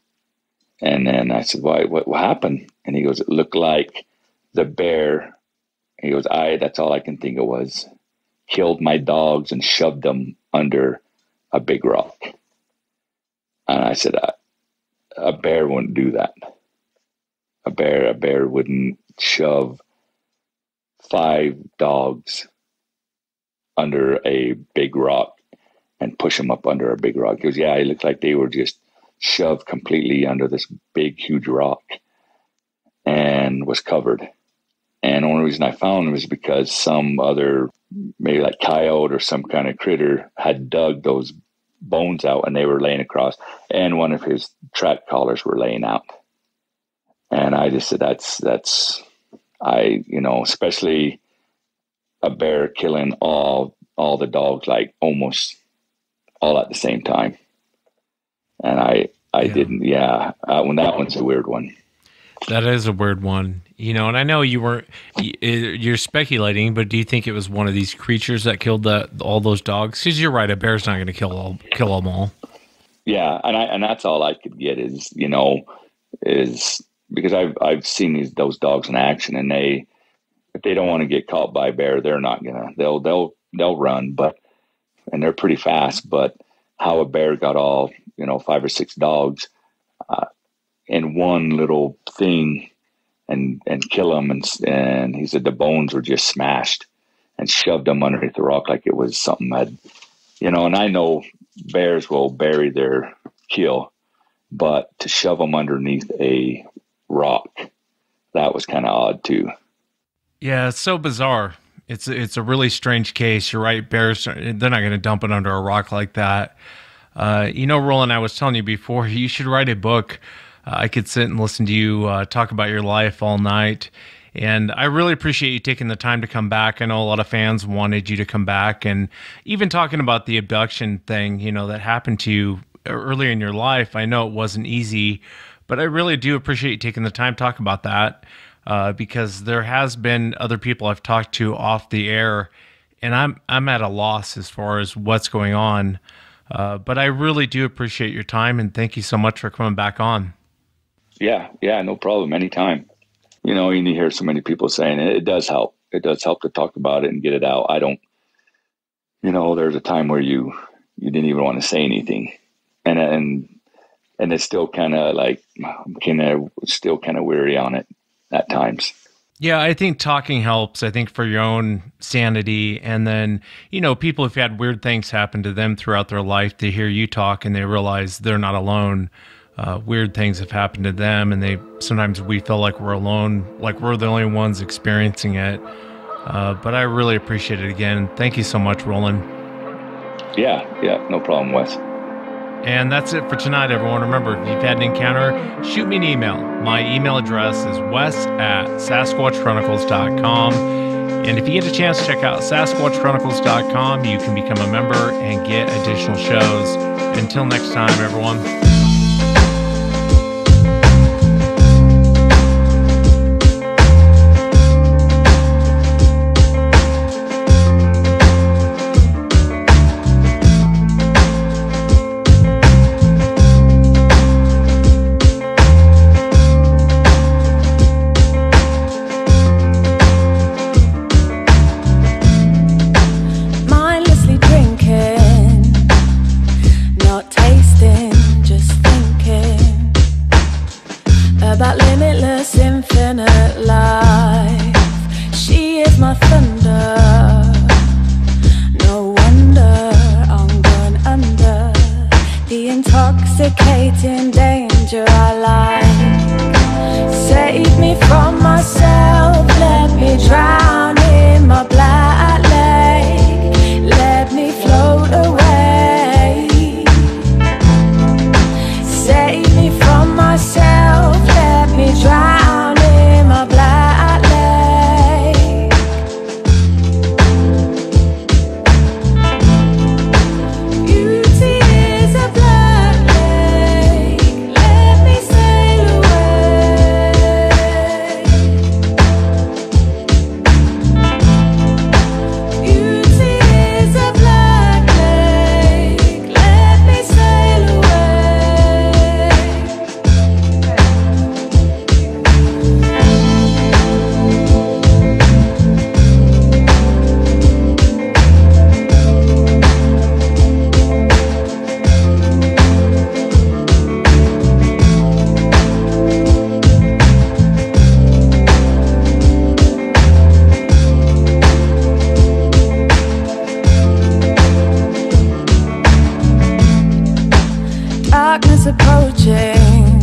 And then I said, what happened? And he goes, it looked like the bear. He goes, that's all I can think it was, killed my dogs and shoved them under a big rock. And I said, a bear wouldn't do that. A bear wouldn't shove 5 dogs under a big rock and push them up under a big rock. He goes, yeah, it looked like they were just shoved completely under this big, huge rock and was covered. And the only reason I found it was because some other, maybe like coyote or some kind of critter, had dug those bones out, and they were laying across, and one of his track collars were laying out. And I just said, especially a bear killing all the dogs, like almost all at the same time. And I didn't, when that one's a weird one. That is a weird one. And I know you're speculating, but do you think it was one of these creatures that killed all those dogs? Because you're right, a bear's not going to kill them all. Yeah, and that's all I could get is because I've seen those dogs in action, and if they don't want to get caught by a bear, they're not gonna. They'll run, and they're pretty fast. But how a bear got all 5 or 6 dogs in one little thing and kill them, and he said the bones were just smashed and shoved them underneath the rock like it was something and I know bears will bury their kill, but to shove them underneath a rock, that was kind of odd too. Yeah, it's so bizarre. It's a really strange case. You're right. Bears, they're not going to dump it under a rock like that. Roland, I was telling you before, you should write a book. I could sit and listen to you talk about your life all night. And I really appreciate you taking the time to come back. I know a lot of fans wanted you to come back, and even talking about the abduction thing, that happened to you earlier in your life. I know it wasn't easy, but I really do appreciate you taking the time to talk about that, because there has been other people I've talked to off the air, and I'm at a loss as far as what's going on. But I really do appreciate your time, and thank you so much for coming back on. Yeah, no problem. Anytime. You hear so many people saying it does help. It does help to talk about it and get it out. I don't, there's a time where you didn't even want to say anything. And it's still kind of still kind of weary on it at times. Yeah, I think talking helps. I think for your own sanity. And then, people who've had weird things happen to them throughout their life, they hear you talk and they realize they're not alone. Weird things have happened to them, and sometimes we feel like we're alone, like we're the only ones experiencing it. But I really appreciate it again. Thank you so much, Roland. Yeah, no problem, Wes. And that's it for tonight, everyone. Remember, if you've had an encounter, shoot me an email. My email address is wes@sasquatchchronicles.com. And if you get a chance to check out sasquatchchronicles.com, you can become a member and get additional shows. Until next time, everyone. About limitless infinite life. She is my thunder. No wonder I'm going under the intoxicating danger I like. Save me from myself, let me drown in my black lake. Let me float away. Save me from myself, let me drown in my black lake. Beauty is a black lake, let me sail away. Beauty is a black lake, let me sail away. Darkness approaching,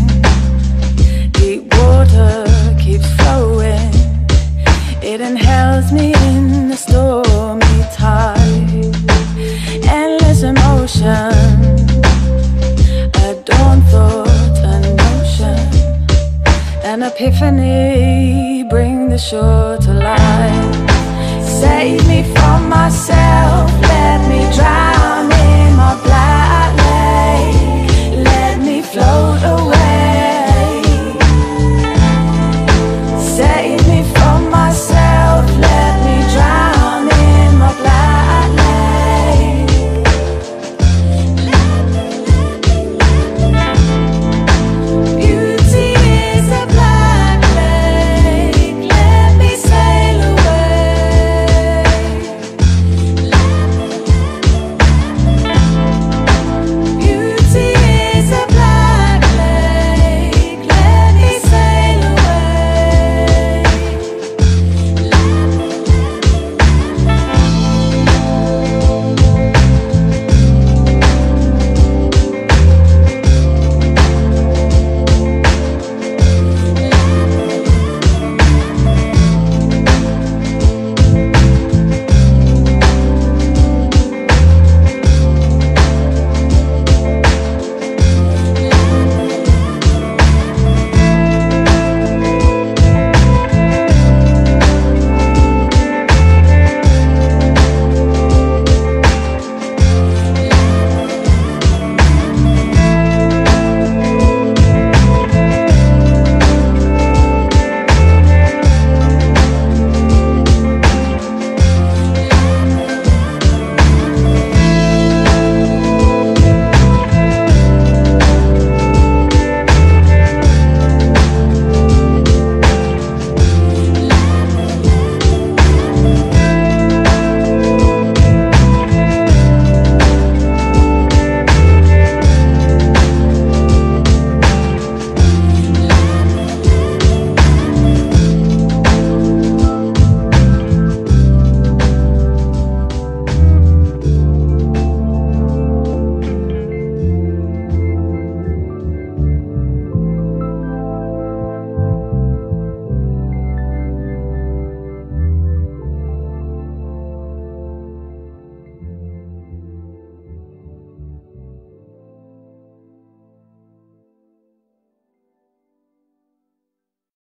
deep water keeps flowing. It inhales me in the stormy tide. Endless emotion, a dawn thought, a notion, an epiphany, bring the shore to life. Save me from myself, let me drown